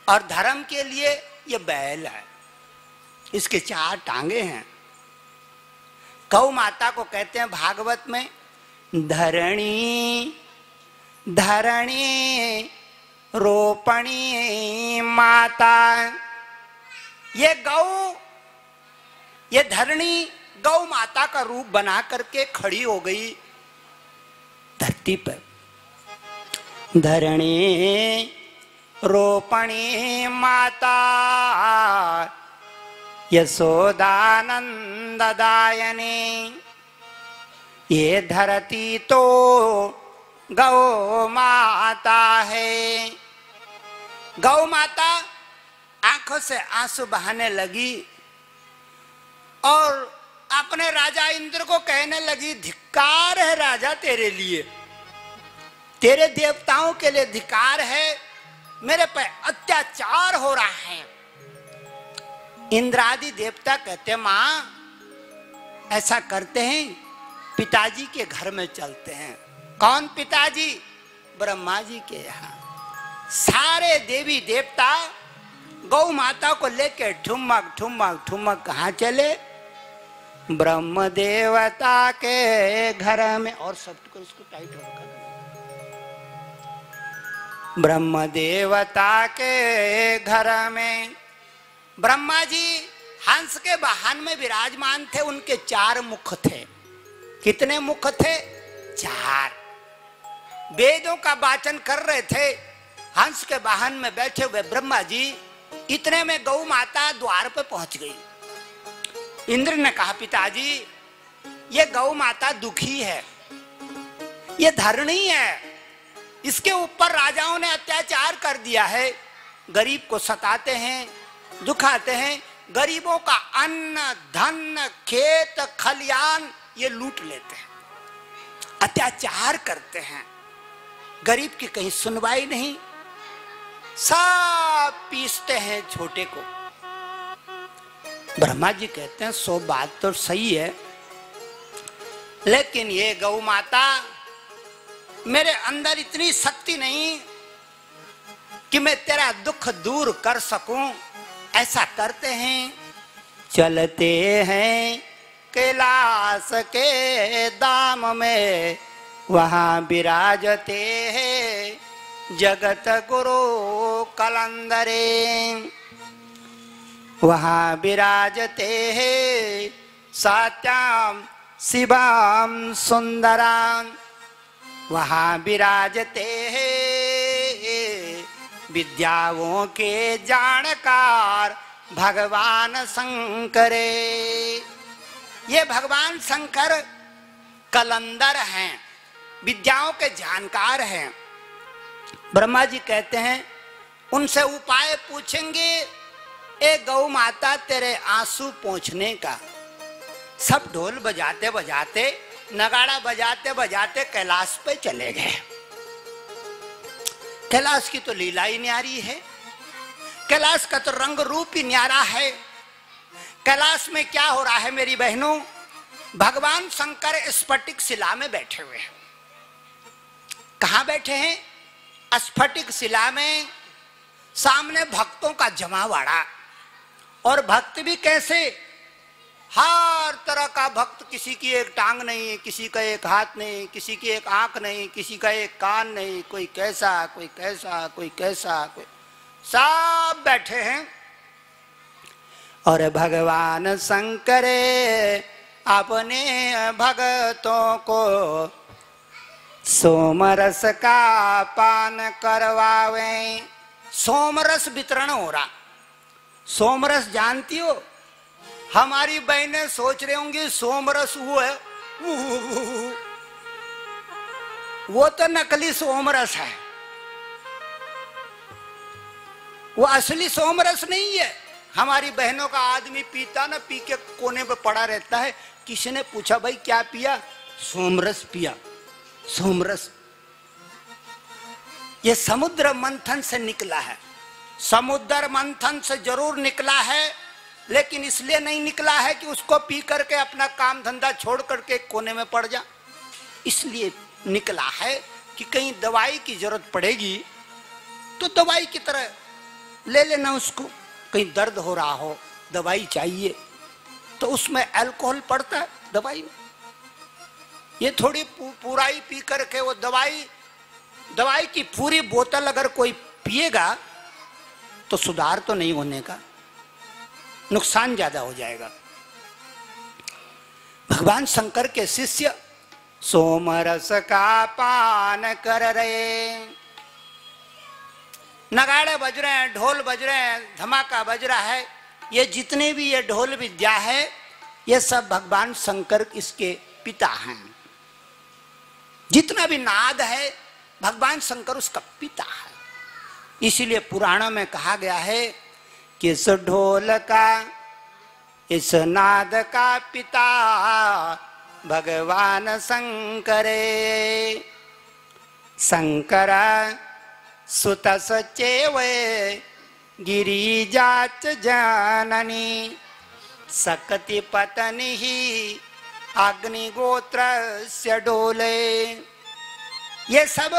और धर्म के लिए ये बैल है, इसके 4 टांगे हैं। गौ माता को कहते हैं भागवत में धरणी धरणी रोपणी माता। ये गौ, ये धरणी गौ माता का रूप बना करके खड़ी हो गई धरती पर। धरणी रोपणी माता यशोदानंददायिनी। ये धरती तो गौ माता है। गौ माता आंखों से आंसू बहाने लगी और अपने राजा इंद्र को कहने लगी, धिक्कार है राजा तेरे लिए, तेरे देवताओं के लिए धिक्कार है, मेरे पे अत्याचार हो रहा है। इंद्रादि देवता कहते मां ऐसा करते हैं, पिताजी के घर में चलते हैं। कौन पिताजी? ब्रह्मा जी के यहाँ। सारे देवी देवता गौ माता को लेकर ठुमक ठुमक ठुमक कहाँ चले? ब्रह्म देवता के घर में। और सब को इसको टाइट हो रखा। ब्रह्म देवता के घर में ब्रह्मा जी हंस के वाहन में विराजमान थे। उनके 4 मुख थे। कितने मुख थे? 4। वेदों का वाचन कर रहे थे हंस के वाहन में बैठे हुए ब्रह्मा जी। इतने में गौ माता द्वार पर पहुंच गई। इंद्र ने कहा, पिताजी ये गौ माता दुखी है, ये धरणी है, इसके ऊपर राजाओं ने अत्याचार कर दिया है, गरीब को सताते हैं, दुखाते हैं, गरीबों का अन्न धन खेत खलियान ये लूट लेते हैं, अत्याचार करते हैं, गरीब की कहीं सुनवाई नहीं, सब पीसते हैं छोटे को। ब्रह्मा जी कहते हैं 100 बात तो सही है, लेकिन ये गौ माता मेरे अंदर इतनी शक्ति नहीं कि मैं तेरा दुख दूर कर सकूं। ऐसा करते हैं, चलते हैं कैलाश के धाम में, वहां विराजते हैं जगत गुरु कलंदरे। वहां विराजते हैं सत्याम शिवाम सुंदराम। वहां विराजते हैं विद्याओं के जानकार भगवान शंकरे। ये भगवान शंकर कलंदर हैं, विद्याओं के जानकार हैं। ब्रह्मा जी कहते हैं उनसे उपाय पूछेंगे, ए गौ माता तेरे आंसू पोंछने का। सब ढोल बजाते बजाते नगाड़ा बजाते बजाते कैलाश पे चले गए। कैलाश की तो लीला ही न्यारी है, कैलाश का तो रंग रूप ही न्यारा है। कैलाश में क्या हो रहा है मेरी बहनों? भगवान शंकर स्फटिक शिला में बैठे हुए हैं। कहां बैठे हैं? स्फटिक शिला में। सामने भक्तों का जमावाड़ा, और भक्त भी कैसे? हर तरह का भक्त। किसी की एक टांग नहीं, किसी का एक हाथ नहीं, किसी की एक आंख नहीं, किसी का एक कान नहीं, कोई कैसा कोई कैसा कोई कैसा कोई, सब बैठे हैं। और भगवान शंकर अपने भक्तों को सोमरस का पान करवावे। सोमरस वितरण हो रहा। सोमरस जानती हो? हमारी बहनें सोच रही होंगी सोमरस वो है, वो तो नकली सोमरस है, वो असली सोमरस नहीं है। हमारी बहनों का आदमी पीता ना, पी के कोने पे पड़ा रहता है। किसी ने पूछा भाई क्या पिया? सोमरस पिया। सोमरस ये समुद्र मंथन से निकला है। समुद्र मंथन से जरूर निकला है, लेकिन इसलिए नहीं निकला है कि उसको पी करके अपना काम धंधा छोड़ करके कोने में पड़ जा। इसलिए निकला है कि कहीं दवाई की जरूरत पड़ेगी तो दवाई की तरह ले लेना उसको, कहीं दर्द हो रहा हो, दवाई चाहिए, तो उसमें अल्कोहल पड़ता है दवाई में। ये थोड़ी पूरा ही पी करके वो दवाई की पूरी बोतल अगर कोई पिएगा तो सुधार तो नहीं होने का, नुकसान ज्यादा हो जाएगा। भगवान शंकर के शिष्य सोमरस का पान कर रहे, नगाड़े बज रहे हैं, ढोल बज रहे हैं, धमाका बज रहा है। ये जितने भी ये ढोल विद्या है, ये सब भगवान शंकर इसके पिता हैं। जितना भी नाद है भगवान शंकर उसका पिता है। इसीलिए पुराणों में कहा गया है कि इस ढोल का, इस नाद का पिता भगवान शंकर, शंकर सुतस चेवे गिरिजाच जननी, सकति पत्नी ही अग्निगोत्र से डोले। ये सब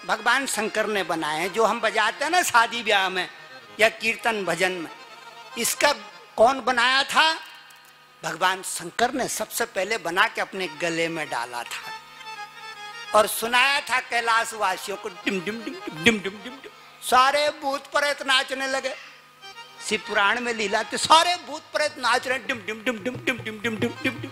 भगवान शंकर ने बनाए हैं। जो हम बजाते हैं ना शादी ब्याह में या कीर्तन भजन में, इसका कौन बनाया था? भगवान शंकर ने सबसे पहले बना के अपने गले में डाला था और सुनाया था कैलाश वासियों को, dim dim dim dim dim dim dim dim. सारे भूत प्रेत नाचने लगे। शिव पुराण में लीला थे, सारे भूत प्रेत नाच रहे, dim dim dim dim dim dim dim dim dim dim.